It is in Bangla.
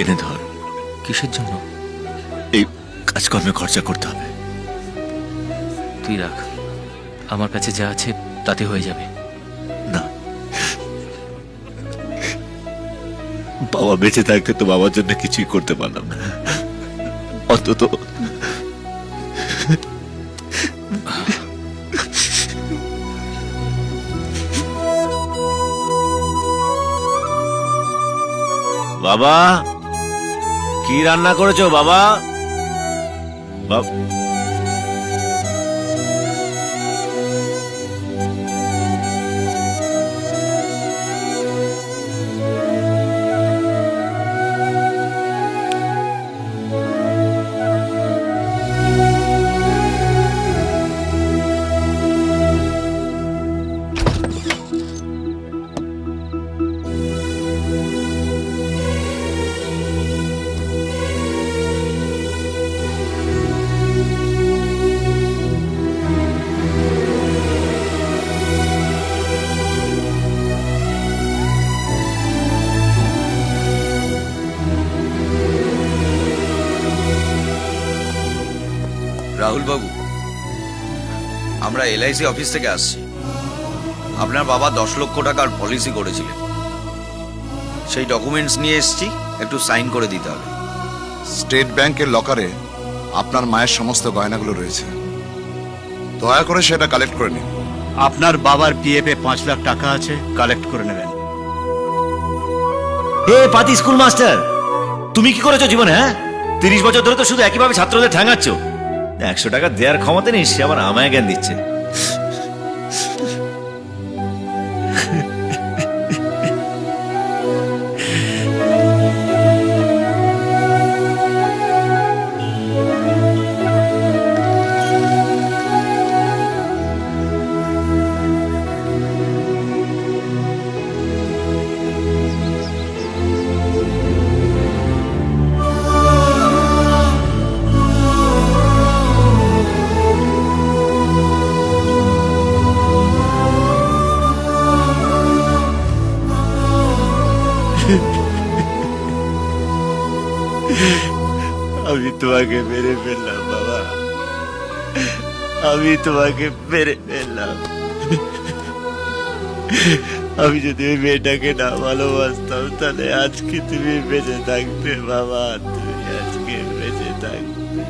এনে ধর। কিসের জন্য? এই কাজকর্মে খরচা করতে হবে। তুই রাখ, আমার কাছে যা আছে তাতে হয়ে যাবে। না, বাবা বেঁচে থাকতে তো বাবার জন্য কিছুই করতে পারলাম না। অন্তত বাবা, কি রান্না করেছো বাবা? রাহুল বাবু, আমরা এলআইসি অফিস থেকে আসছি। আপনার বাবা 10 লক্ষ টাকার পলিসি করেছিলেন, সেই ডকুমেন্টস নিয়ে এসেছি, একটু সাইন করে দিতে হবে। স্টেট ব্যাংকের লকারে আপনার মায়ের সমস্ত গয়নাগুলো রয়েছে, দয়া করে সেটা কালেক্ট করে নিন। আপনার বাবার পিএফ এ 5 লাখ টাকা আছে, কালেক্ট করে নেবেন। হে পাতি স্কুল মাস্টার, তুমি কি করেছো জীবনে? হ্যাঁ, 30 বছর ধরে তো শুধু একইভাবে ছাত্রদের ঠ্যাঙাচ্ছ। 100 টাকা দেওয়ার ক্ষমতা নেই, সে আবার আমায় জ্ঞান দিচ্ছে। আমি তোমাকে মেরে ফেললাম বাবা, আমি তোমাকে মেরে ফেললাম। আমি যদি ওই মেয়েটাকে না ভালোবাসতাম তাহলে আজকে তুমি বেঁচে থাকতে বাবা, তুমি আজকে বেঁচে থাকতে।